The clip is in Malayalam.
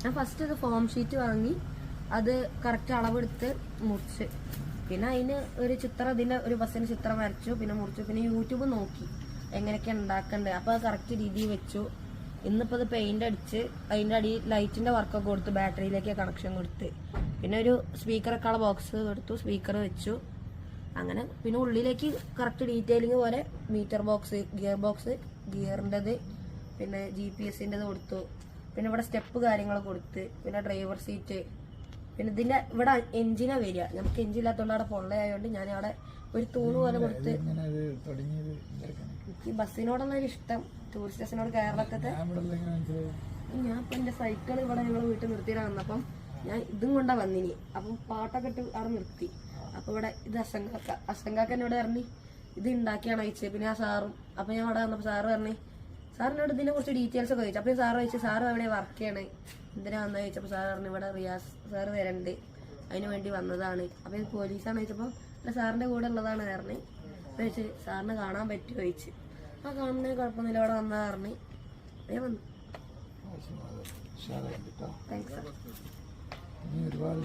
ഞാൻ ഫസ്റ്റ് ഇത് ഫോം ഷീറ്റ് വാങ്ങി അത് കറക്റ്റ് അളവെടുത്ത് മുറിച്ച്, പിന്നെ അതിന് ഒരു ചിത്രം, ഇതിന്റെ ഒരു ബസ്സിന് ചിത്രം വരച്ചു, പിന്നെ മുറിച്ചു, പിന്നെ യൂട്യൂബ് നോക്കി എങ്ങനെയൊക്കെ ഉണ്ടാക്കണ്ടേ. അപ്പൊ അത് കറക്റ്റ് രീതിയിൽ വെച്ചു. ഇന്നിപ്പോ അത് പെയിന്റ് അടിച്ച് അതിന്റെ അടിയിൽ ലൈറ്റിന്റെ വർക്കൊക്കെ കൊടുത്ത് ബാറ്ററിയിലേക്ക് കണക്ഷൻ കൊടുത്ത്, പിന്നെ ഒരു സ്പീക്കറൊക്കെ ഉള്ള ബോക്സ് കൊടുത്തു, സ്പീക്കർ വെച്ചു. അങ്ങനെ പിന്നെ ഉള്ളിലേക്ക് കറക്റ്റ് ഡീറ്റെയിലിംഗ് പോലെ മീറ്റർ ബോക്സ്, ഗിയറിൻ്റെത്, പിന്നെ GPS-ൻ്റെത് കൊടുത്തു. പിന്നെ ഇവിടെ സ്റ്റെപ്പ് കാര്യങ്ങളൊക്കെ കൊടുത്ത്, പിന്നെ ഡ്രൈവർ സീറ്റ്, പിന്നെ ഇതിന്റെ ഇവിടെ എഞ്ചിനാ വരിക. നമുക്ക് എഞ്ചിൻ ഇല്ലാത്തതുകൊണ്ട് അവിടെ പൊള്ളയായതുകൊണ്ട് ഞാൻ അവിടെ ഒരു തൂണ് പോലെ കൊടുത്ത്. എനിക്ക് ബസ്സിനോടുള്ള ഇഷ്ടം, ടൂറിസ്റ്റ് ബസ്സിനോട് കേരളത്തെ. ഞാൻ ഇപ്പൊ എന്റെ സൈക്കിൾ ഇവിടെ ഞങ്ങൾ വീട്ടിൽ നിർത്തിയിട്ടാണ് വന്നപ്പം ഞാൻ ഇതും കൊണ്ടാ വന്നിനി. അപ്പം പാട്ടൊക്കെ ഇട്ട് അവിടെ നിർത്തി. അപ്പൊ ഇവിടെ ഇത് അസങ്കാക്ക എന്നോട് പറഞ്ഞു ഇത് ഉണ്ടാക്കിയാണ് അയച്ചത്. പിന്നെ ആ സാറും, അപ്പൊ ഞാൻ അവിടെ വന്നപ്പോ സാറ് പറഞ്ഞു, സാറിനോട് ഇതിനെ കുറിച്ച് ഡീറ്റെയിൽസ് ഒക്കെ ചോദിച്ചു. അപ്പൊ സാറ് ചോദിച്ചു സാറ് എവിടെ വർക്ക് ചെയ്യണേ, എന്തിനാ വന്നത് ചോദിച്ചപ്പോ സാറ് പറഞ്ഞു ഇവിടെ റിയാസ് സാറ് വരണ്ട്, അതിന് വേണ്ടി വന്നതാണ്. അപ്പൊ ഇത് പോലീസാണ് ചോദിച്ചപ്പോ അല്ല സാറിന്റെ കൂടെ ഉള്ളതാണ് പറഞ്ഞു. അപ്പൊ ചോദിച്ചു സാറിന് കാണാൻ പറ്റുമോ ചോദിച്ചു. ആ കാണുന്നതിന് കുഴപ്പമൊന്നുമില്ല, അവിടെ വന്നാ പറഞ്ഞു. ഞാൻ വന്നു. Thanks sir. ഒരുപാട്